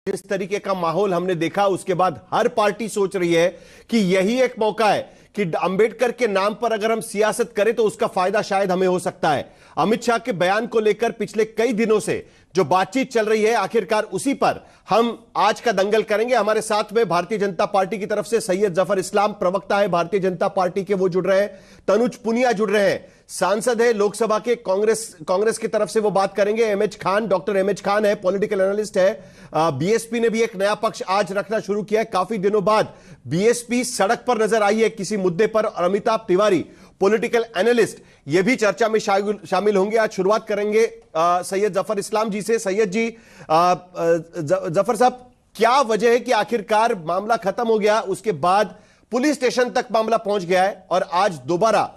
जिस तरीके का माहौल हमने देखा उसके बाद हर पार्टी सोच रही है कि यही एक मौका है कि अंबेडकर के नाम पर अगर हम सियासत करें तो उसका फायदा शायद हमें हो सकता है। अमित शाह के बयान को लेकर पिछले कई दिनों से जो बातचीत चल रही है, आखिरकार उसी पर हम आज का दंगल करेंगे। हमारे साथ में भारतीय जनता पार्टी की तरफ से सैयद जफर इस्लाम प्रवक्ता है भारतीय जनता पार्टी के, वो जुड़ रहे हैं। तनुज पुनिया जुड़ रहे हैं, सांसद है लोकसभा के, कांग्रेस की तरफ से वो बात करेंगे। MH Khan, doctor MH Khan है, पॉलिटिकल एनालिस्ट है। बीएसपी ने भी एक नया पक्ष आज रखना शुरू किया है। काफी दिनों बाद बीएसपी सड़क पर नजर आई है किसी मुद्दे पर, और अमिताभ तिवारी पॉलिटिकल एनालिस्ट ये भी चर्चा में शामिल होंगे। आज शुरुआत करेंगे सैयद जफर इस्लाम जी से। सैयद जी, जफर साहब, क्या वजह है कि आखिरकार मामला खत्म हो गया, उसके बाद पुलिस स्टेशन तक मामला पहुंच गया है और आज दोबारा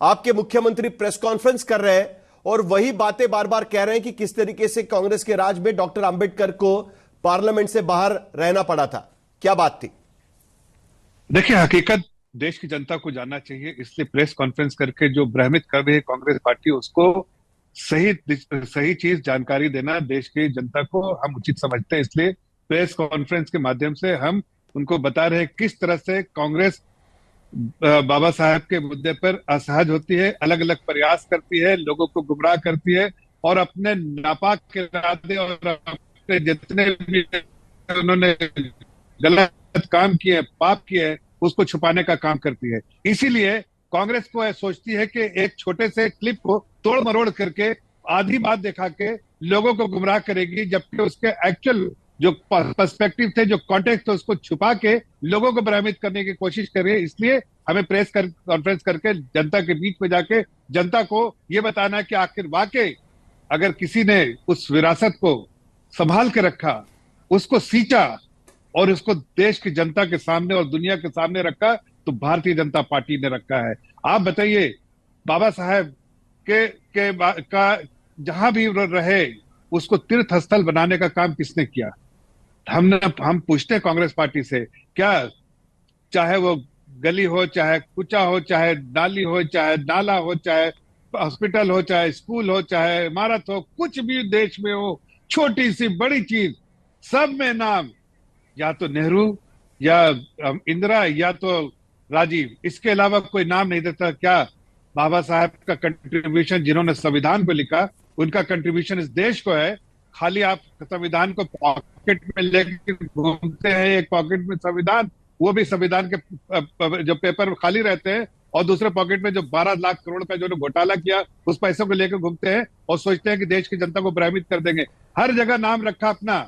आपके मुख्यमंत्री प्रेस कॉन्फ्रेंस कर रहे हैं और वही बातें बार बार कह रहे हैं कि किस तरीके से कांग्रेस के राज में डॉक्टर अंबेडकर को पार्लियामेंट से बाहर रहना पड़ा था? क्या बात थी? देखिए, हकीकत देश की जनता को जानना चाहिए, इसलिए प्रेस कॉन्फ्रेंस करके जो भ्रमित कर रही है कांग्रेस पार्टी, उसको सही चीज जानकारी देना देश की जनता को हम उचित समझते हैं। इसलिए प्रेस कॉन्फ्रेंस के माध्यम से हम उनको बता रहे हैं किस तरह से कांग्रेस बाबा साहब के मुद्दे पर असहज होती है, अलग अलग प्रयास करती है, लोगों को गुमराह करती है और अपने नापाक इरादे और अपने जितने भी उन्होंने गलत काम किए, पाप किए, उसको छुपाने का काम करती है। इसीलिए कांग्रेस को सोचती है कि एक छोटे से क्लिप को तोड़ मरोड़ करके आधी बात दिखा के लोगों को गुमराह करेगी, जबकि उसके एक्चुअल जो पर्सपेक्टिव थे, जो कॉन्टेक्स्ट थे, उसको छुपा के लोगों को भ्रमित करने की कोशिश कर रही है। इसलिए हमें प्रेस कॉन्फ्रेंस करके जनता के बीच में जाके जनता को यह बताना है कि आखिर वाकई अगर किसी ने उस विरासत को संभाल के रखा, उसको सींचा और उसको देश की जनता के सामने और दुनिया के सामने रखा, तो भारतीय जनता पार्टी ने रखा है। आप बताइए, बाबा साहब का जहां भी रहे उसको तीर्थ स्थल बनाने का काम किसने किया? हम पूछते हैं कांग्रेस पार्टी से, क्या चाहे वो गली हो, चाहे कुचा हो, चाहे नाली हो, चाहे नाला हो, चाहे हॉस्पिटल हो, चाहे स्कूल हो, चाहे इमारत हो, कुछ भी देश में हो, छोटी सी बड़ी चीज, सब में नाम या तो नेहरू या इंदिरा या तो राजीव, इसके अलावा कोई नाम नहीं देता। क्या बाबा साहब का कंट्रीब्यूशन, जिन्होंने संविधान को लिखा, उनका कंट्रीब्यूशन इस देश को है? खाली आप संविधान को पॉकेट में लेकर घूमते हैं, एक पॉकेट में संविधान, वो भी संविधान के जो पेपर खाली रहते हैं, और दूसरे पॉकेट में जो 12 लाख करोड़ का जो घोटाला किया, उस पैसों को लेकर घूमते हैं और सोचते हैं कि देश की जनता को भ्रमित कर देंगे। हर जगह नाम रखा अपना।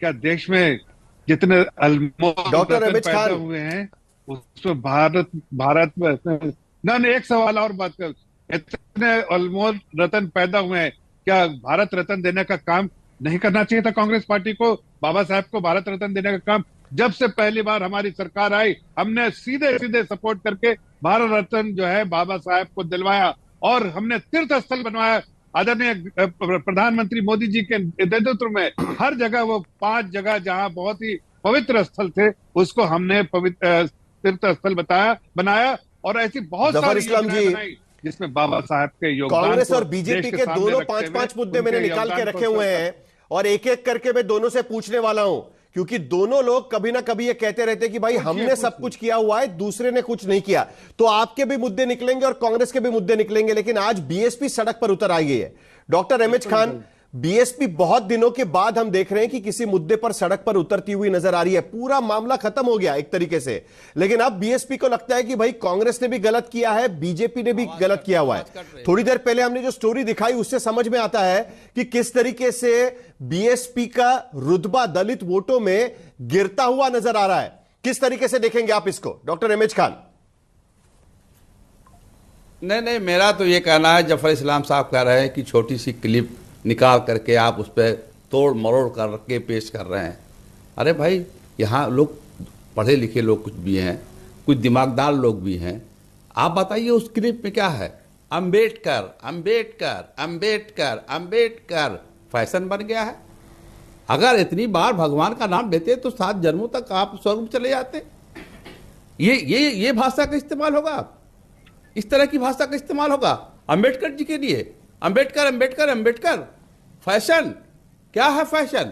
क्या देश में जितने अनमोल रत्न पैदा हुए हैं उसमें भारत में ना, एक सवाल और बात कर, इतने अनमोल रत्न पैदा हुए हैं, क्या भारत रत्न देने का काम नहीं करना चाहिए था कांग्रेस पार्टी को? बाबा साहब को भारत रत्न देने का काम जब से पहली बार हमारी सरकार आई, हमने सीधे सीधे सपोर्ट करके भारत रत्न जो है बाबा साहब को दिलवाया और हमने तीर्थ स्थल बनवाया। आदरणीय प्रधानमंत्री मोदी जी के नेतृत्व में हर जगह, वो 5 जगह जहां बहुत ही पवित्र स्थल थे, उसको हमने पवित्र तीर्थ स्थल बनाया और ऐसी बहुत सारी योजनाएं बनाई जिसमें बाबा साहब के योगदान। कांग्रेस और बीजेपी के दोनों 5-5 मुद्दे मैंने निकाल के रखे हुए हैं और एक एक करके मैं दोनों से पूछने वाला हूं, क्योंकि दोनों लोग कभी ना कभी ये कहते रहते हैं कि भाई हमने सब कुछ किया हुआ है, दूसरे ने कुछ नहीं किया। तो आपके भी मुद्दे निकलेंगे और कांग्रेस के भी मुद्दे निकलेंगे, लेकिन आज बीएसपी सड़क पर उतर आई है। डॉक्टर एमएच खान, बीएसपी बहुत दिनों के बाद हम देख रहे हैं कि किसी मुद्दे पर सड़क पर उतरती हुई नजर आ रही है। पूरा मामला खत्म हो गया एक तरीके से, लेकिन अब बीएसपी को लगता है कि भाई कांग्रेस ने भी गलत किया है, बीजेपी ने भी गलत किया हुआ है। थोड़ी देर पहले हमने जो स्टोरी दिखाई उससे समझ में आता है कि किस तरीके से बीएसपी का रुतबा दलित वोटों में गिरता हुआ नजर आ रहा है। किस तरीके से देखेंगे आप इसको, डॉक्टर एमएच खान? नहीं, मेरा तो ये कहना है, जफर इस्लाम साहब कह रहे हैं कि छोटी सी क्लिप निकाल करके आप उस पर तोड़ मरोड़ करके पेश कर रहे हैं। अरे भाई, यहाँ लोग पढ़े लिखे लोग कुछ भी हैं, कुछ दिमागदार लोग भी हैं। आप बताइए उस क्लिप में क्या है? अंबेडकर अंबेडकर अंबेडकर अंबेडकर फैशन बन गया है। अगर इतनी बार भगवान का नाम लेते तो 7 जन्मों तक आप स्वर्ग चले जाते। ये भाषा का इस्तेमाल होगा, इस तरह की भाषा का इस्तेमाल होगा अंबेडकर जी के लिए। अंबेडकर अंबेडकर अंबेडकर फैशन क्या है? फैशन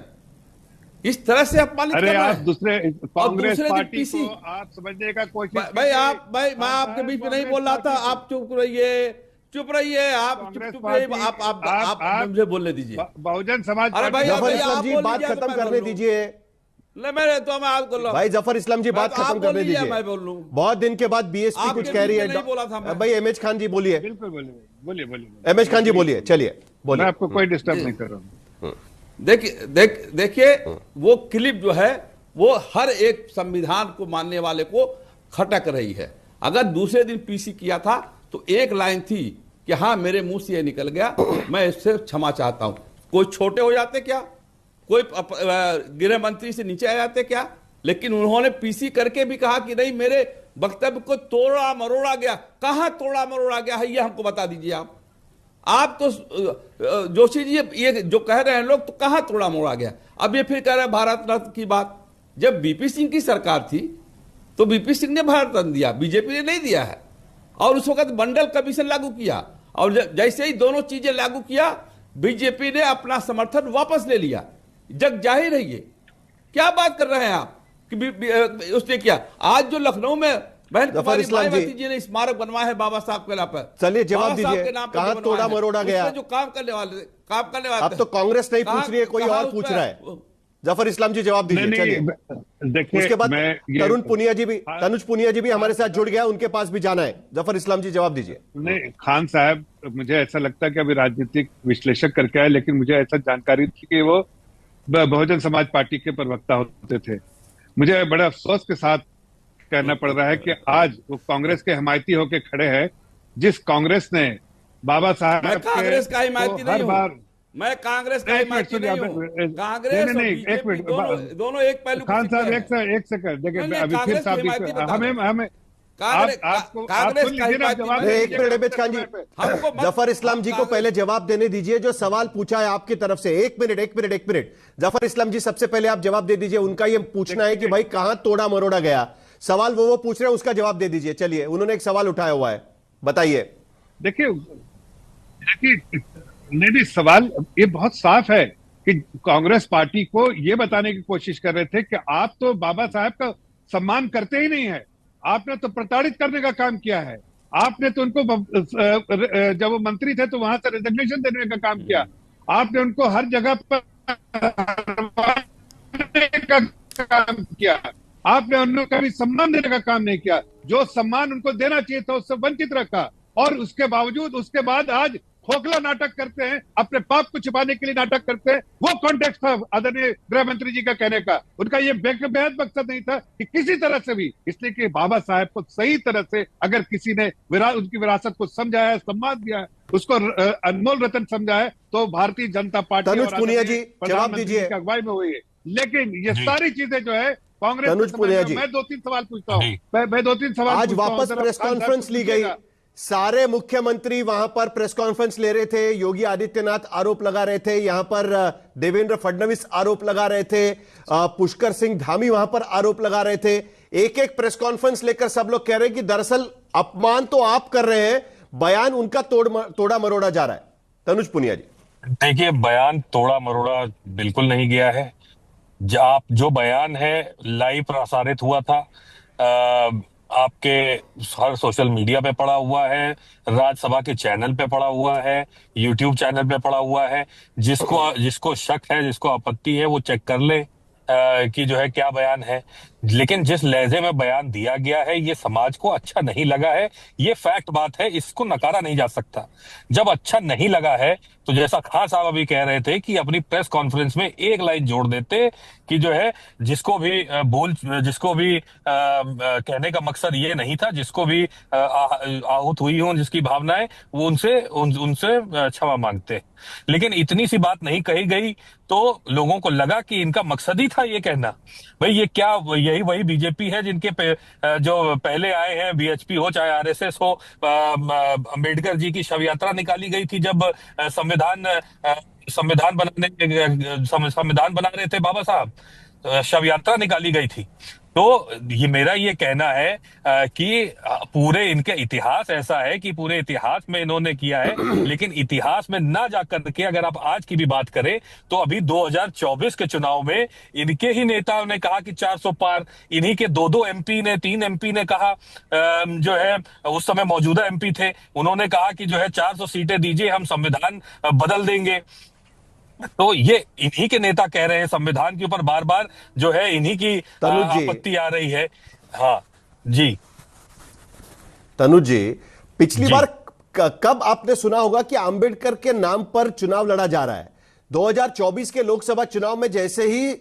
इस तरह से अपमानित कर अरे रहे आप हैं। दूसरे और कांग्रेस दूसरे दिन पार्टी पीसी, को आप समझने का कोशिश भाई कीजिए। आप, भाई मैं आपके बीच में नहीं कांग्रेस बोल रहा था, पार्टी को, आप चुप रहिए, चुप रहिए, आप चुप कांग्रेस चुप रहिए, पार्टी, आप आप मुझे बोलने दीजिए। बहुजन समाज अरे पार्टी भाई को जफर भैया इस्लाम आप जी बोल बात लीजिए तो खत्म मैं करने बोल लूं। दीजिए। नहीं मैं तो मैं आप बोल रहा हूं। भाई जफर इस्लाम जी मैं बात तो आप खत्म बोल करने लीजिए, दीजिए। मैं बोल लूं। बहुत दिन के बाद बीएसपी कुछ आपके कह बीच रही में है। नहीं बोला था मैं। भाई एमएच खान जी बोलिए। बिल्कुल बोलिए, बोलिए बोलिए एमएच खान जी बोलिए, चलिए मैं बोलिए। आपको कोई डिस्टर्ब जी। नहीं कर रहा हूँ। देखिए वो क्लिप जो है वो हर एक संविधान को मानने वाले को खटक रही है। अगर दूसरे दिन पीसी किया था तो एक लाइन थी कि हाँ मेरे मुंह से ये निकल गया, मैं इससे क्षमा चाहता हूं। कोई छोटे हो जाते क्या, कोई गृह मंत्री से नीचे आ जाते क्या? लेकिन उन्होंने पीसी करके भी कहा कि नहीं मेरे वक्तव्य को तोड़ा मरोड़ा गया। कहां तोड़ा मरोड़ा गया है ये हमको बता दीजिए। आप तो जोशी जी ये जो कह रहे हैं लोग, तो कहां तोड़ा मोड़ा गया? अब ये फिर कह रहे हैं भारत रत्न की बात। जब बीपी सिंह की सरकार थी तो बीपी सिंह ने भारत रत्न दिया, बीजेपी ने नहीं दिया है। और उस वक्त मंडल कमीशन लागू किया, और जैसे ही दोनों चीजें लागू किया बीजेपी ने अपना समर्थन वापस ले लिया। जग जाहिर है ये। क्या बात कर रहे हैं आप कि उसने किया? आज जो लखनऊ में बहन जफर कुमारी इस्लाम मायावती जी ने स्मारक बनवाया है बाबा साहब के नाम पर। चलिए जवाब बाबा साहब दीजिए, के नाम पे कहां जो तोड़ा बनवाया है, मरोड़ा गया? उसमें जो काम करने वाले अब तो कांग्रेस नहीं पूछ रही है, कोई और पूछ रहा है। जफर इस्लाम जी जवाब दीजिए, चलिए। देखिए उसके बाद मैं तरुण पुनिया जी भी, तनुज पुनिया जी भी हमारे साथ जुड़ गया, उनके पास भी जाना है। जफर इस्लाम जी जवाब दीजिए। नहीं खान साहब, मुझे ऐसा लगता है कि अभी राजनीतिक विश्लेषक करके आए, लेकिन मुझे ऐसा जानकारी थी कि वो बहुजन समाज पार्टी के प्रवक्ता होते थे। मुझे बड़े अफसोस के साथ कहना पड़ रहा है कि आज वो कांग्रेस के हिमायती होके खड़े हैं। जिस कांग्रेस ने बाबा साहब मैं कांग्रेस का हिमायती नहीं हूं। मैं कांग्रेस का हिमायती नहीं हूं। कांग्रेस और बीजेपी दोनों एक पहलू खान साहब एक सेकंड देखिए, अभी फिर साहब हमें कांग्रेस का एक मिनट एमएच खान जी, जफर इस्लाम जी को पहले जवाब देने दीजिए जो सवाल पूछा है आपकी तरफ से। एक मिनट जफर इस्लाम जी सबसे पहले आप जवाब दे दीजिए। उनका ये पूछना है कि भाई कहां तोड़ा मरोड़ा गया, सवाल वो पूछ रहे हैं, उसका जवाब दे दीजिए। चलिए, उन्होंने एक सवाल उठाया हुआ है, बताइए। देखिए नहीं, सवाल ये बहुत साफ है कि कांग्रेस पार्टी को ये बताने की कोशिश कर रहे थे कि आप तो बाबा साहब का सम्मान करते ही नहीं है, आपने तो प्रताड़ित करने का काम किया है। आपने तो उनको जब वो मंत्री थे तो वहां से रिजिग्नेशन देने का काम किया। आपने उनको हर जगह पर का काम किया। आपने उनको कभी सम्मान देने का काम नहीं किया। जो सम्मान उनको देना चाहिए था उससे वंचित रखा, और उसके बावजूद उसके बाद आज खोखला नाटक करते हैं, अपने पाप को छिपाने के लिए नाटक करते हैं। वो कॉन्टेक्स्ट था आदरणीय गृह मंत्री जी का कहने का। उनका ये बेहद मकसद नहीं था कि किसी तरह से भी, इसलिए कि बाबा साहब को सही तरह से अगर किसी ने उनकी विरासत को समझा है, सम्मान दिया है, उसको अनमोल रतन समझा है, तो भारतीय जनता पार्टी तनुज पुनिया जी जवाब दीजिए। अगुवाई में हुई है। लेकिन ये सारी चीजें जो है कांग्रेस, तनुज पुनिया जी, मैं 2-3 सवाल पूछता हूँ। मैं 2-3 सवाल आज वापस प्रेस कॉन्फ्रेंस ली गई, सारे मुख्यमंत्री वहां पर प्रेस कॉन्फ्रेंस ले रहे थे। योगी आदित्यनाथ आरोप लगा रहे थे, यहां पर देवेंद्र फडणवीस आरोप लगा रहे थे, पुष्कर सिंह धामी वहां पर आरोप लगा रहे थे। एक एक प्रेस कॉन्फ्रेंस लेकर सब लोग कह रहे हैं कि दरअसल अपमान तो आप कर रहे हैं, बयान उनका तोड़ा मरोड़ा जा रहा है। तनुज पुनिया जी, देखिए, बयान तोड़ा मरोड़ा बिल्कुल नहीं गया है। जो बयान है लाइव प्रसारित हुआ था, आपके हर सोशल मीडिया पे पड़ा हुआ है, राज्यसभा के चैनल पे पड़ा हुआ है, यूट्यूब चैनल पे पड़ा हुआ है। जिसको शक है, जिसको आपत्ति है, वो चेक कर ले कि जो है क्या बयान है। लेकिन जिस लहजे में बयान दिया गया है ये समाज को अच्छा नहीं लगा है, ये फैक्ट बात है, इसको नकारा नहीं जा सकता। जब अच्छा नहीं लगा है तो जैसा खान साहब अभी कह रहे थे कि अपनी प्रेस कॉन्फ्रेंस में एक लाइन जोड़ देते कि जो है जिसको भी कहने का मकसद ये नहीं था, जिसको भी आहूत हुई हो, जिसकी भावनाएं, वो उनसे क्षमा मांगते। लेकिन इतनी सी बात नहीं कही गई तो लोगों को लगा कि इनका मकसद ही था ये कहना। भाई ये क्या, यही वही बीजेपी है जिनके जो पहले आए हैं, बीएचपी हो चाहे आरएसएस हो। अंबेडकर जी की शव यात्रा निकाली गई थी जब संविधान बना रहे थे बाबा साहब, शव यात्रा निकाली गई थी। तो ये मेरा ये कहना है कि पूरे इनके इतिहास ऐसा है कि पूरे इतिहास में इन्होंने किया है, लेकिन इतिहास में ना जाकर के अगर आप आज की भी बात करें तो अभी 2024 के चुनाव में इनके ही नेताओं ने कहा कि 400 पार, इन्हीं के 2 एमपी ने 3 एमपी ने कहा, जो है उस समय मौजूदा एमपी थे, उन्होंने कहा कि जो है 400 सीटें दीजिए, हम संविधान बदल देंगे। तो ये इन्हीं के नेता कह रहे हैं, संविधान के ऊपर बार बार जो है इन्हीं की तनुज जी, आपत्ति आ रही है। हाँ जी। तनुज जी, पिछली जी। बार कब आपने सुना होगा कि अंबेडकर के नाम पर चुनाव लड़ा जा रहा है? 2024 के लोकसभा चुनाव में जैसे ही